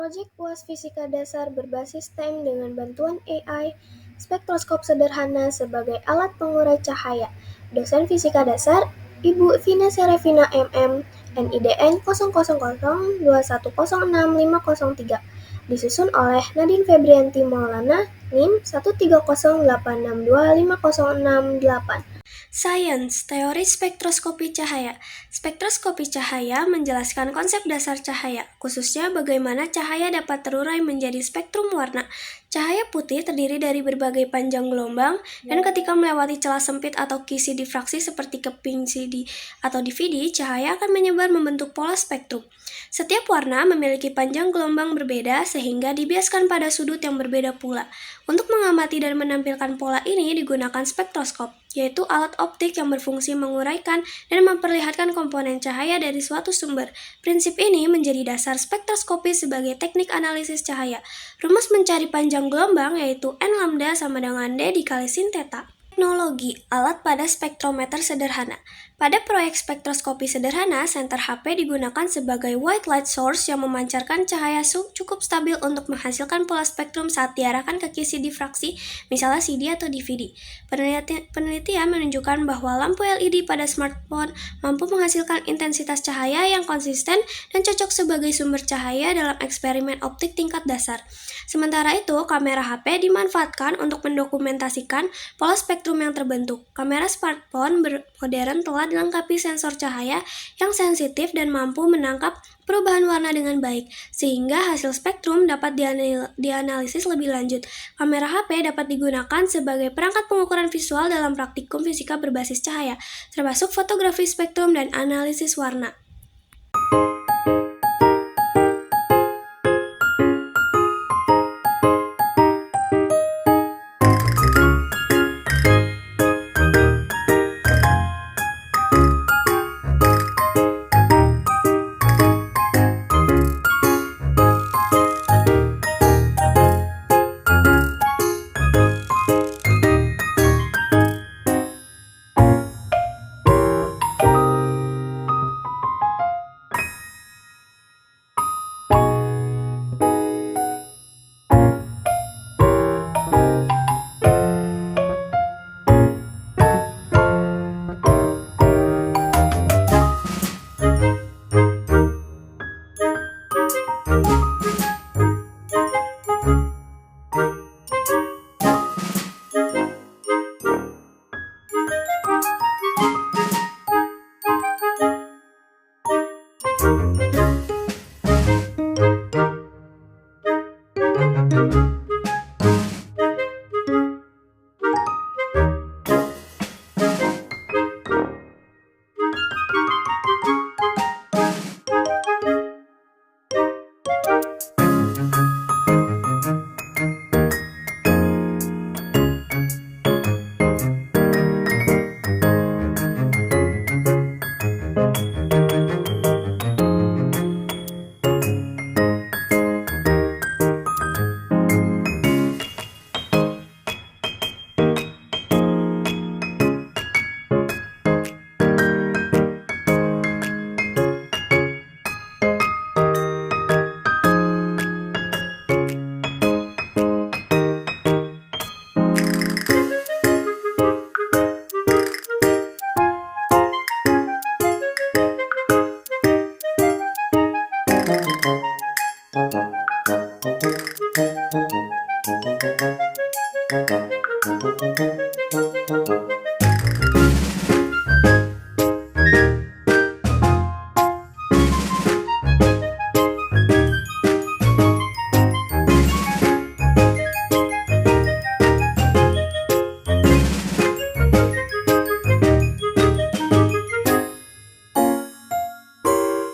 Proyek UAS Fisika Dasar berbasis STEM dengan bantuan AI, spektroskop sederhana sebagai alat pengurai cahaya. Dosen Fisika Dasar, Ibu Vina Serevina MM, NIDN 0002106503. Disusun oleh Nadine Febrianti Maulana, NIM 13086250668. Sains, teori spektroskopi cahaya. Spektroskopi cahaya menjelaskan konsep dasar cahaya, khususnya bagaimana cahaya dapat terurai menjadi spektrum warna. Cahaya putih terdiri dari berbagai panjang gelombang, dan ketika melewati celah sempit atau kisi difraksi seperti keping CD atau DVD, cahaya akan menyebar membentuk pola spektrum. Setiap warna memiliki panjang gelombang berbeda sehingga dibiaskan pada sudut yang berbeda pula. Untuk mengamati dan menampilkan pola ini digunakan spektroskop, yaitu alat optik yang berfungsi menguraikan dan memperlihatkan komponen cahaya dari suatu sumber. Prinsip ini menjadi dasar spektroskopi sebagai teknik analisis cahaya. Rumus mencari panjang gelombang yaitu N lambda sama dengan D dikali sin theta. Teknologi alat pada spektrometer sederhana. Pada proyek spektroskopi sederhana, senter HP digunakan sebagai white light source yang memancarkan cahaya cukup stabil untuk menghasilkan pola spektrum saat diarahkan ke kisi difraksi, misalnya CD atau DVD. Penelitian menunjukkan bahwa lampu LED pada smartphone mampu menghasilkan intensitas cahaya yang konsisten dan cocok sebagai sumber cahaya dalam eksperimen optik tingkat dasar. Sementara itu, kamera HP dimanfaatkan untuk mendokumentasikan pola spektrum yang terbentuk. Kamera smartphone modern telah dilengkapi sensor cahaya yang sensitif dan mampu menangkap perubahan warna dengan baik, sehingga hasil spektrum dapat dianalisis lebih lanjut. Kamera HP dapat digunakan sebagai perangkat pengukuran visual dalam praktikum fisika berbasis cahaya, termasuk fotografi spektrum dan analisis warna.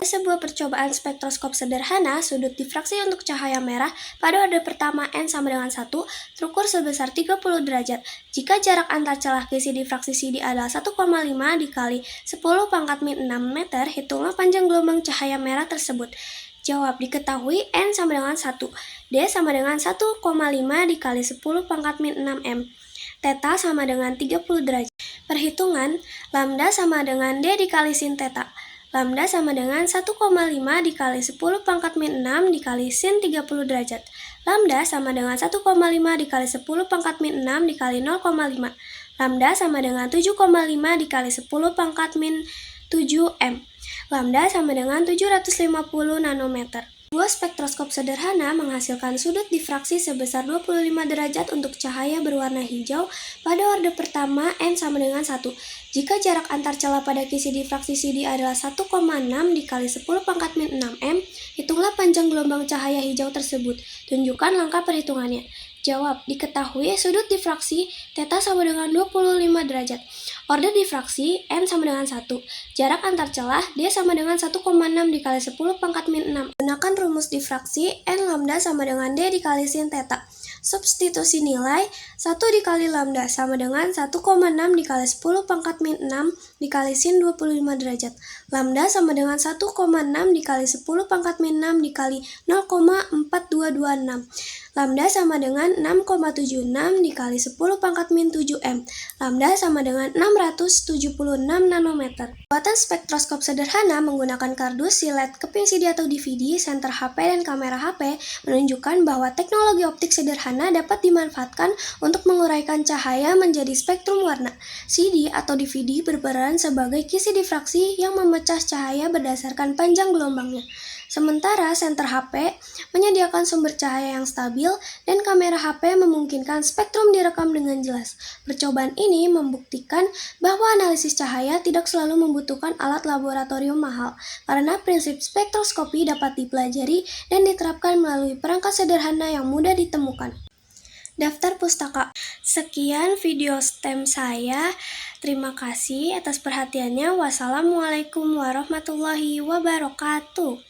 Sebuah percobaan spektroskop sederhana, sudut difraksi untuk cahaya merah pada order pertama N sama dengan 1 terukur sebesar 30 derajat. Jika jarak antar celah kisi difraksi CD adalah 1,5 dikali 10 pangkat min 6 meter, hitunglah panjang gelombang cahaya merah tersebut. Jawab, diketahui N sama dengan 1, D sama dengan 1,5 dikali 10 pangkat min 6 M. Theta sama dengan 30 derajat. Perhitungan, lambda sama dengan D dikali sin theta. Lambda sama dengan 1,5 dikali 10 pangkat min 6 dikali sin 30 derajat. Lambda sama dengan 1,5 dikali 10 pangkat min 6 dikali 0,5. Lambda sama dengan 7,5 dikali 10 pangkat min 7M. Lambda sama dengan 750 nanometer. Sebuah spektroskop sederhana menghasilkan sudut difraksi sebesar 25 derajat untuk cahaya berwarna hijau pada orde pertama N sama dengan 1. Jika jarak antar celah pada kisi difraksi CD adalah 1,6 dikali 10 pangkat min 6M, hitunglah panjang gelombang cahaya hijau tersebut. Tunjukkan langkah perhitungannya. Jawab, diketahui sudut difraksi θ sama dengan 25 derajat. Orde difraksi N sama dengan 1. Jarak antar celah D sama dengan 1,6 dikali 10 pangkat min 6. Gunakan rumus difraksi N lambda sama dengan D dikali sin θ. Substitusi nilai 1 dikali lambda sama dengan 1,6 dikali 10 pangkat min 6 dikali sin 25 derajat. Lambda sama dengan 1,6 dikali 10 pangkat min 6 dikali 0,4226. Lambda sama dengan 6,76 dikali 10 pangkat min 7M. Lambda sama dengan 676 nanometer. Buatan spektroskop sederhana menggunakan kardus, silet, keping CD atau DVD, senter HP, dan kamera HP menunjukkan bahwa teknologi optik sederhana dapat dimanfaatkan untuk menguraikan cahaya menjadi spektrum warna. CD atau DVD berperan sebagai kisi difraksi yang memecah cahaya berdasarkan panjang gelombangnya. Sementara senter HP menyediakan sumber cahaya yang stabil dan kamera HP memungkinkan spektrum direkam dengan jelas. Percobaan ini membuktikan bahwa analisis cahaya tidak selalu membutuhkan alat laboratorium mahal, karena prinsip spektroskopi dapat dipelajari dan diterapkan melalui perangkat sederhana yang mudah ditemukan. Daftar pustaka. Sekian video STEM saya. Terima kasih atas perhatiannya. Wassalamualaikum warahmatullahi wabarakatuh.